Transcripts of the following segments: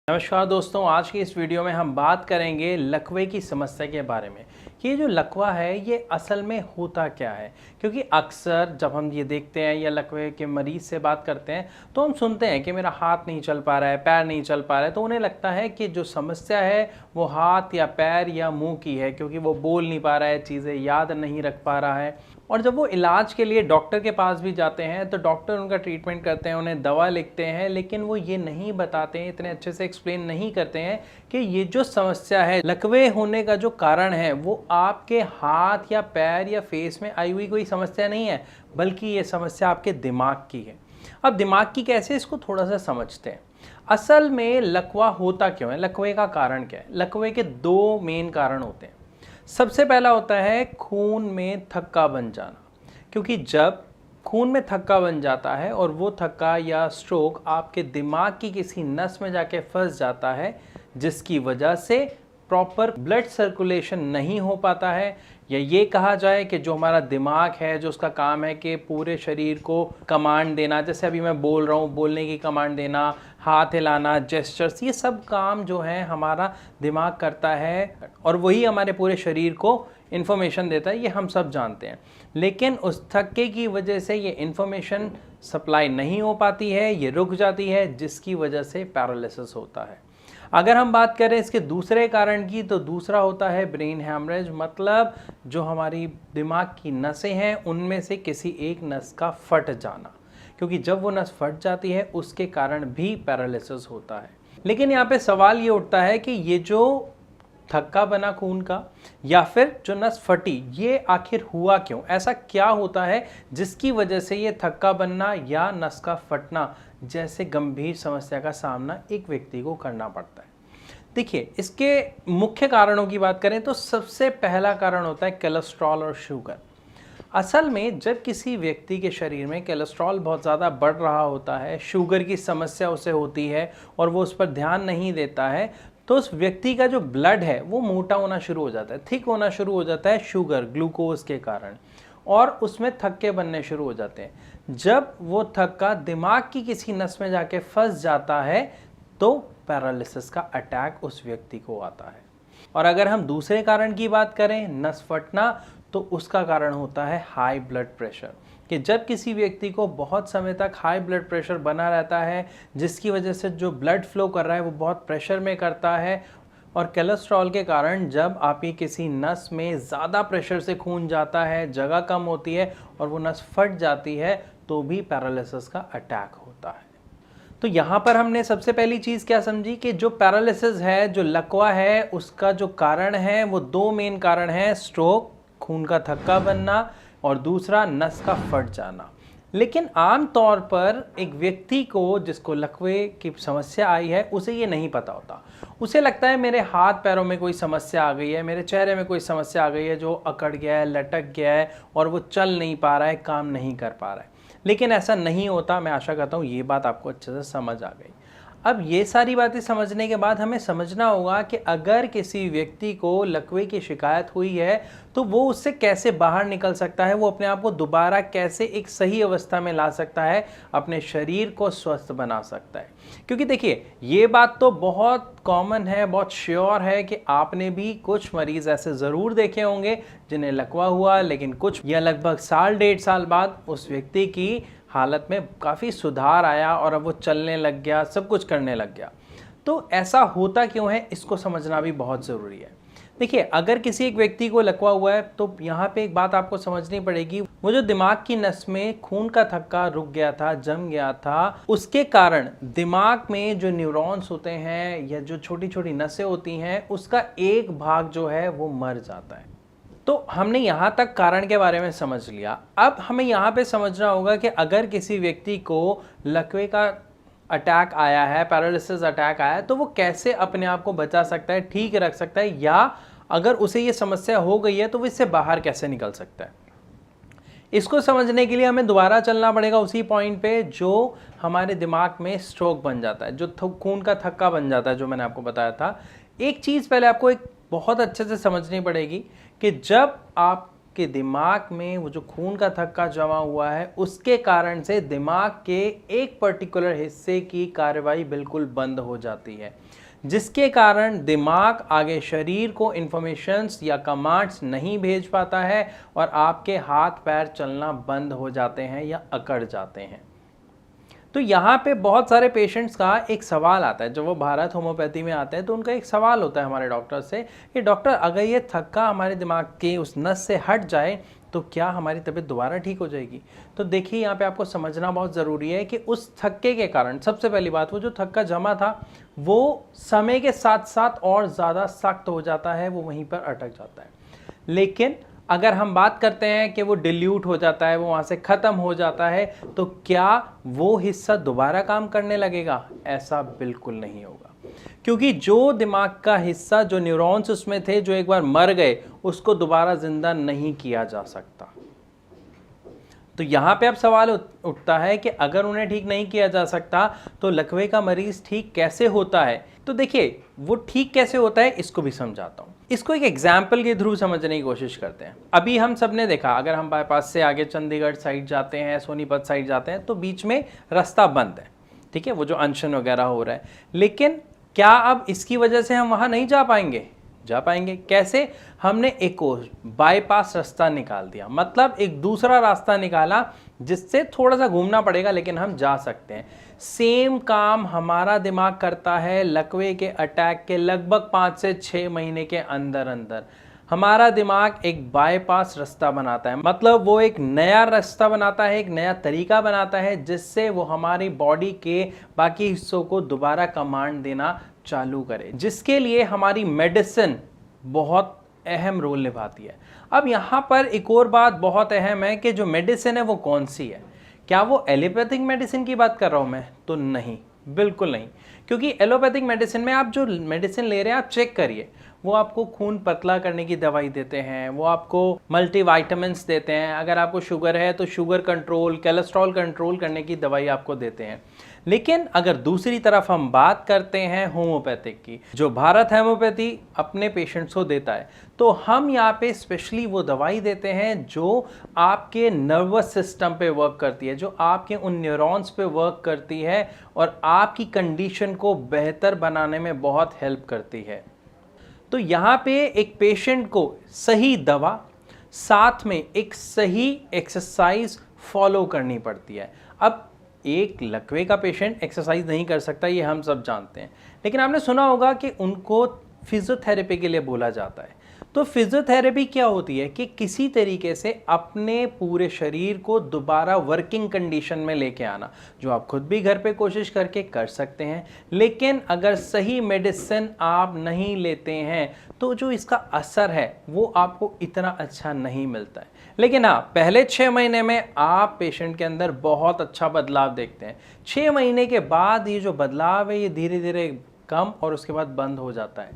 नमस्कार दोस्तों, आज की इस वीडियो में हम बात करेंगे लकवे की समस्या के बारे में कि ये जो लकवा है ये असल में होता क्या है। क्योंकि अक्सर जब हम ये देखते हैं या लकवे के मरीज़ से बात करते हैं तो हम सुनते हैं कि मेरा हाथ नहीं चल पा रहा है, पैर नहीं चल पा रहा है, तो उन्हें लगता है कि जो समस्या है वो हाथ या पैर या मुंह की है, क्योंकि वो बोल नहीं पा रहा है, चीज़ें याद नहीं रख पा रहा है। और जब वो इलाज के लिए डॉक्टर के पास भी जाते हैं तो डॉक्टर उनका ट्रीटमेंट करते हैं, उन्हें दवा लिखते हैं, लेकिन वो ये नहीं बताते हैं, इतने अच्छे से एक्सप्लेन नहीं करते हैं कि ये जो समस्या है, लकवे होने का जो कारण है वो आपके हाथ या पैर या फेस में आई हुई कोई समस्या नहीं है, बल्कि ये समस्या आपके दिमाग की है। अब दिमाग की कैसे, इसको थोड़ा सा समझते हैं। असल में लकवा होता क्यों है, लकवे का कारण क्या है। लकवे के दो मेन कारण होते हैं। सबसे पहला होता है खून में थक्का बन जाना, क्योंकि जब खून में थक्का बन जाता है और वो थक्का या स्ट्रोक आपके दिमाग की किसी नस में जाके फंस जाता है, जिसकी वजह से प्रॉपर ब्लड सर्कुलेशन नहीं हो पाता है, या ये कहा जाए कि जो हमारा दिमाग है, जो उसका काम है कि पूरे शरीर को कमांड देना, जैसे अभी मैं बोल रहा हूँ, बोलने की कमांड देना, हाथ हिलाना, जेस्चर्स, ये सब काम जो है हमारा दिमाग करता है और वही हमारे पूरे शरीर को इन्फॉर्मेशन देता है, ये हम सब जानते हैं। लेकिन उस थक्के की वजह से ये इन्फॉर्मेशन सप्लाई नहीं हो पाती है, ये रुक जाती है, जिसकी वजह से पैरालिसिस होता है। अगर हम बात करें इसके दूसरे कारण की, तो दूसरा होता है ब्रेन हैमरेज, मतलब जो हमारी दिमाग की नसें हैं उनमें से किसी एक नस का फट जाना, क्योंकि जब वो नस फट जाती है उसके कारण भी पैरालिसिस होता है। लेकिन यहाँ पे सवाल ये उठता है कि ये जो थक्का बना खून का या फिर जो नस फटी, ये आखिर हुआ क्यों, ऐसा क्या होता है जिसकी वजह से ये थक्का बनना या नस का फटना जैसे गंभीर समस्या का सामना एक व्यक्ति को करना पड़ता है। देखिए, इसके मुख्य कारणों की बात करें तो सबसे पहला कारण होता है कोलेस्ट्रॉल और शुगर। असल में जब किसी व्यक्ति के शरीर में कोलेस्ट्रॉल बहुत ज़्यादा बढ़ रहा होता है, शुगर की समस्या उसे होती है और वो उस पर ध्यान नहीं देता है, तो उस व्यक्ति का जो ब्लड है वो मोटा होना शुरू हो जाता है, थिक होना शुरू हो जाता है शुगर, ग्लूकोज के कारण, और उसमें थक्के बनने शुरू हो जाते हैं। जब वो थक्का दिमाग की किसी नस में जाके फंस जाता है तो पैरालिसिस का अटैक उस व्यक्ति को आता है। और अगर हम दूसरे कारण की बात करें, नस फटना, तो उसका कारण होता है हाई ब्लड प्रेशर, कि जब किसी व्यक्ति को बहुत समय तक हाई ब्लड प्रेशर बना रहता है, जिसकी वजह से जो ब्लड फ्लो कर रहा है वो बहुत प्रेशर में करता है, और कोलेस्ट्रॉल के कारण जब आपकी किसी नस में ज़्यादा प्रेशर से खून जाता है, जगह कम होती है और वो नस फट जाती है, तो भी पैरालिसिस का अटैक होता है। तो यहाँ पर हमने सबसे पहली चीज़ क्या समझी कि जो पैरालिसिस है, जो लकवा है, उसका जो कारण है वो दो मेन कारण है, स्ट्रोक, खून का थक्का बनना, और दूसरा नस का फट जाना। लेकिन आम तौर पर एक व्यक्ति को जिसको लकवे की समस्या आई है उसे ये नहीं पता होता। उसे लगता है मेरे हाथ पैरों में कोई समस्या आ गई है, मेरे चेहरे में कोई समस्या आ गई है, जो अकड़ गया है, लटक गया है और वो चल नहीं पा रहा है, काम नहीं कर पा रहा है। लेकिन ऐसा नहीं होता। मैं आशा करता हूँ ये बात आपको अच्छे से समझ आ गई। अब ये सारी बातें समझने के बाद हमें समझना होगा कि अगर किसी व्यक्ति को लकवे की शिकायत हुई है तो वो उससे कैसे बाहर निकल सकता है, वो अपने आप को दोबारा कैसे एक सही अवस्था में ला सकता है, अपने शरीर को स्वस्थ बना सकता है। क्योंकि देखिए, ये बात तो बहुत कॉमन है, बहुत श्योर है कि आपने भी कुछ मरीज़ ऐसे ज़रूर देखे होंगे जिन्हें लकवा हुआ, लेकिन कुछ या लगभग साल डेढ़ साल बाद उस व्यक्ति की हालत में काफ़ी सुधार आया और अब वो चलने लग गया, सब कुछ करने लग गया। तो ऐसा होता क्यों है, इसको समझना भी बहुत ज़रूरी है। देखिए, अगर किसी एक व्यक्ति को लकवा हुआ है तो यहाँ पे एक बात आपको समझनी पड़ेगी, वो जो दिमाग की नस में खून का थक्का रुक गया था, जम गया था, उसके कारण दिमाग में जो न्यूरॉन्स होते हैं या जो छोटी छोटी नसें होती हैं, उसका एक भाग जो है वो मर जाता है। तो हमने यहाँ तक कारण के बारे में समझ लिया। अब हमें यहाँ पे समझना होगा कि अगर किसी व्यक्ति को लकवे का अटैक आया है, पैरालिसिस अटैक आया है, तो वो कैसे अपने आप को बचा सकता है, ठीक रख सकता है, या अगर उसे ये समस्या हो गई है तो वो इससे बाहर कैसे निकल सकता है। इसको समझने के लिए हमें दोबारा चलना पड़ेगा उसी पॉइंट पे जो हमारे दिमाग में स्ट्रोक बन जाता है, जो खून का थक्का बन जाता है, जो मैंने आपको बताया था। एक चीज़ पहले आपको एक बहुत अच्छे से समझनी पड़ेगी कि जब आप कि दिमाग में वो जो खून का थक्का जमा हुआ है उसके कारण से दिमाग के एक पर्टिकुलर हिस्से की कार्रवाई बिल्कुल बंद हो जाती है, जिसके कारण दिमाग आगे शरीर को इंफॉर्मेशंस या कमांड्स नहीं भेज पाता है और आपके हाथ पैर चलना बंद हो जाते हैं या अकड़ जाते हैं। तो यहाँ पे बहुत सारे पेशेंट्स का एक सवाल आता है, जब वो भारत होम्योपैथी में आते हैं तो उनका एक सवाल होता है हमारे डॉक्टर से कि डॉक्टर अगर ये थक्का हमारे दिमाग के उस नस से हट जाए तो क्या हमारी तबीयत दोबारा ठीक हो जाएगी। तो देखिए यहाँ पे आपको समझना बहुत ज़रूरी है कि उस थक्के के कारण सबसे पहली बात, वो जो थक्का जमा था वो समय के साथ साथ और ज़्यादा सख्त हो जाता है, वो वहीं पर अटक जाता है। लेकिन अगर हम बात करते हैं कि वो डिल्यूट हो जाता है, वो वहाँ से ख़त्म हो जाता है, तो क्या वो हिस्सा दोबारा काम करने लगेगा? ऐसा बिल्कुल नहीं होगा, क्योंकि जो दिमाग का हिस्सा, जो न्यूरॉन्स उसमें थे जो एक बार मर गए, उसको दोबारा जिंदा नहीं किया जा सकता। तो यहाँ पे अब सवाल उठता है कि अगर उन्हें ठीक नहीं किया जा सकता तो लकवे का मरीज ठीक कैसे होता है। तो देखिए वो ठीक कैसे होता है इसको भी समझाता हूँ। इसको एक एग्जाम्पल के थ्रू समझने की कोशिश करते हैं। अभी हम सब ने देखा, अगर हम बाईपास से आगे चंडीगढ़ साइड जाते हैं, सोनीपत साइड जाते हैं, तो बीच में रास्ता बंद है, ठीक है, वो जो अनशन वगैरह हो रहा है। लेकिन क्या अब इसकी वजह से हम वहाँ नहीं जा पाएंगे? जा पाएंगे। कैसे? हमने एक और बाईपास रास्ता निकाल दिया, मतलब एक दूसरा रास्ता निकाला जिससे थोड़ा सा घूमना पड़ेगा लेकिन हम जा सकते हैं। सेम काम हमारा दिमाग करता है लकवे के अटैक के लगभग 5 से 6 महीने के अंदर अंदर। हमारा दिमाग एक बाईपास रास्ता बनाता है, मतलब वो एक नया रास्ता बनाता है, एक नया तरीका बनाता है जिससे वो हमारी बॉडी के बाकी हिस्सों को दोबारा कमांड देना चालू करे, जिसके लिए हमारी मेडिसिन बहुत अहम रोल निभाती है। अब यहाँ पर एक और बात बहुत अहम है कि जो मेडिसिन है वो कौन सी है। क्या वो एलोपैथिक मेडिसिन की बात कर रहा हूँ मैं? तो नहीं, बिल्कुल नहीं, क्योंकि एलोपैथिक मेडिसिन में आप जो मेडिसिन ले रहे हैं आप चेक करिए, वो आपको खून पतला करने की दवाई देते हैं, वो आपको मल्टीविटामिन्स देते हैं, अगर आपको शुगर है तो शुगर कंट्रोल, कोलेस्ट्रॉल कंट्रोल करने की दवाई आपको देते हैं। लेकिन अगर दूसरी तरफ हम बात करते हैं होम्योपैथिक की, जो भारत होम्योपैथी अपने पेशेंट्स को देता है, तो हम यहाँ पे स्पेशली वो दवाई देते हैं जो आपके नर्वस सिस्टम पे वर्क करती है, जो आपके उन न्यूरॉन्स पे वर्क करती है और आपकी कंडीशन को बेहतर बनाने में बहुत हेल्प करती है। तो यहाँ पे एक पेशेंट को सही दवा साथ में एक सही एक्सरसाइज फॉलो करनी पड़ती है। अब एक लकवे का पेशेंट एक्सरसाइज नहीं कर सकता, ये हम सब जानते हैं, लेकिन आपने सुना होगा कि उनको फिजियोथेरेपी के लिए बोला जाता है। तो फिजियोथेरेपी क्या होती है कि किसी तरीके से अपने पूरे शरीर को दोबारा वर्किंग कंडीशन में लेके आना, जो आप खुद भी घर पे कोशिश करके कर सकते हैं। लेकिन अगर सही मेडिसिन आप नहीं लेते हैं तो जो इसका असर है वो आपको इतना अच्छा नहीं मिलता है। लेकिन हाँ, पहले 6 महीने में आप पेशेंट के अंदर बहुत अच्छा बदलाव देखते हैं। 6 महीने के बाद ये जो बदलाव है ये धीरे धीरे कम और उसके बाद बंद हो जाता है,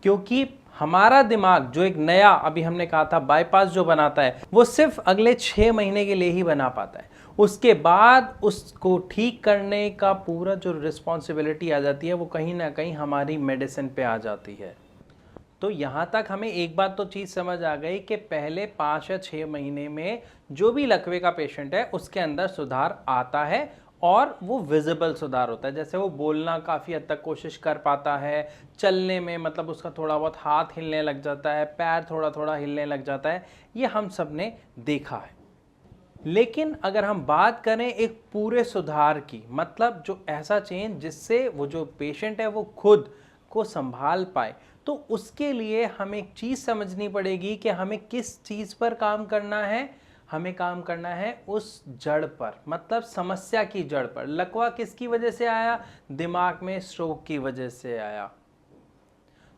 क्योंकि हमारा दिमाग जो एक नया, अभी हमने कहा था बाईपास जो बनाता है, वो सिर्फ अगले 6 महीने के लिए ही बना पाता है। उसके बाद उसको ठीक करने का पूरा जो रिस्पॉन्सिबिलिटी आ जाती है वो कहीं ना कहीं हमारी मेडिसिन पे आ जाती है। तो यहाँ तक हमें एक बात तो चीज़ समझ आ गई कि पहले 5 या 6 महीने में जो भी लकवे का पेशेंट है उसके अंदर सुधार आता है और वो विजिबल सुधार होता है। जैसे वो बोलना काफ़ी हद तक कोशिश कर पाता है, चलने में मतलब उसका थोड़ा बहुत हाथ हिलने लग जाता है, पैर थोड़ा थोड़ा हिलने लग जाता है, ये हम सब ने देखा है। लेकिन अगर हम बात करें एक पूरे सुधार की, मतलब जो ऐसा चेंज जिससे वो जो पेशेंट है वो खुद को संभाल पाए, तो उसके लिए हमें एक चीज़ समझनी पड़ेगी कि हमें किस चीज़ पर काम करना है। हमें काम करना है उस जड़ पर, मतलब समस्या की जड़ पर। लकवा किसकी वजह से आया? दिमाग में स्ट्रोक की वजह से आया।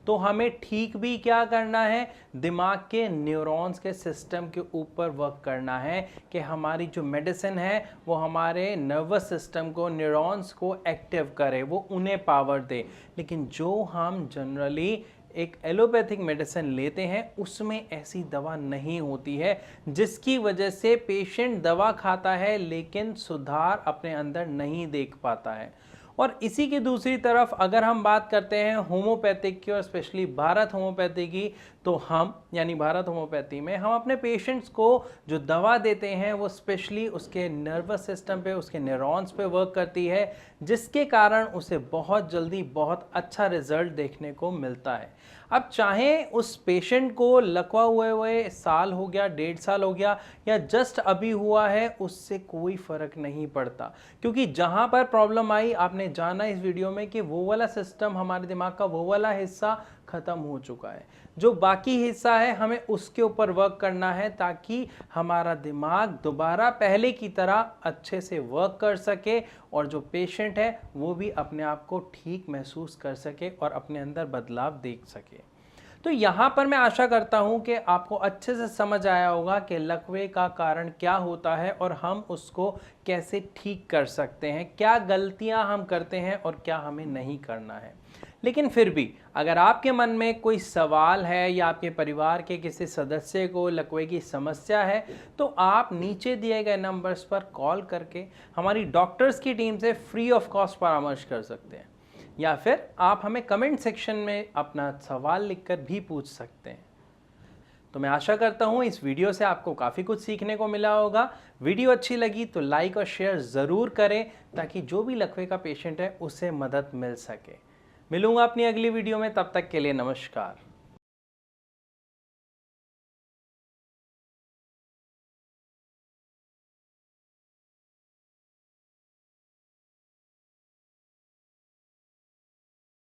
तो हमें ठीक भी क्या करना है? दिमाग के न्यूरॉन्स के सिस्टम के ऊपर वर्क करना है कि हमारी जो मेडिसिन है वो हमारे नर्वस सिस्टम को, न्यूरॉन्स को एक्टिव करे, वो उन्हें पावर दे। लेकिन जो हम जनरली एक एलोपैथिक मेडिसिन लेते हैं उसमें ऐसी दवा नहीं होती है, जिसकी वजह से पेशेंट दवा खाता है लेकिन सुधार अपने अंदर नहीं देख पाता है। और इसी की दूसरी तरफ अगर हम बात करते हैं होम्योपैथिक की और स्पेशली भारत होम्योपैथी की, तो हम यानी भारत होम्योपैथी में हम अपने पेशेंट्स को जो दवा देते हैं वो स्पेशली उसके नर्वस सिस्टम पे, उसके न्यूरॉन्स पे वर्क करती है, जिसके कारण उसे बहुत जल्दी बहुत अच्छा रिजल्ट देखने को मिलता है। अब चाहे उस पेशेंट को लकवा हुए साल हो गया, 1.5 साल हो गया या जस्ट अभी हुआ है, उससे कोई फर्क नहीं पड़ता, क्योंकि जहां पर प्रॉब्लम आई आपने जाना इस वीडियो में कि वो वाला सिस्टम, हमारे दिमाग का वो वाला हिस्सा खत्म हो चुका है। जो बाकी हिस्सा है हमें उसके ऊपर वर्क करना है ताकि हमारा दिमाग दोबारा पहले की तरह अच्छे से वर्क कर सके और जो पेशेंट है वो भी अपने आप को ठीक महसूस कर सके और अपने अंदर बदलाव देख सके। तो यहाँ पर मैं आशा करता हूँ कि आपको अच्छे से समझ आया होगा कि लकवे का कारण क्या होता है और हम उसको कैसे ठीक कर सकते हैं, क्या गलतियाँ हम करते हैं और क्या हमें नहीं करना है। लेकिन फिर भी अगर आपके मन में कोई सवाल है या आपके परिवार के किसी सदस्य को लकवे की समस्या है, तो आप नीचे दिए गए नंबर्स पर कॉल करके हमारी डॉक्टर्स की टीम से फ्री ऑफ कॉस्ट परामर्श कर सकते हैं, या फिर आप हमें कमेंट सेक्शन में अपना सवाल लिखकर भी पूछ सकते हैं। तो मैं आशा करता हूँ इस वीडियो से आपको काफ़ी कुछ सीखने को मिला होगा। वीडियो अच्छी लगी तो लाइक और शेयर ज़रूर करें ताकि जो भी लकवे का पेशेंट है उसे मदद मिल सके। मिलूंगा अपनी अगली वीडियो में, तब तक के लिए नमस्कार।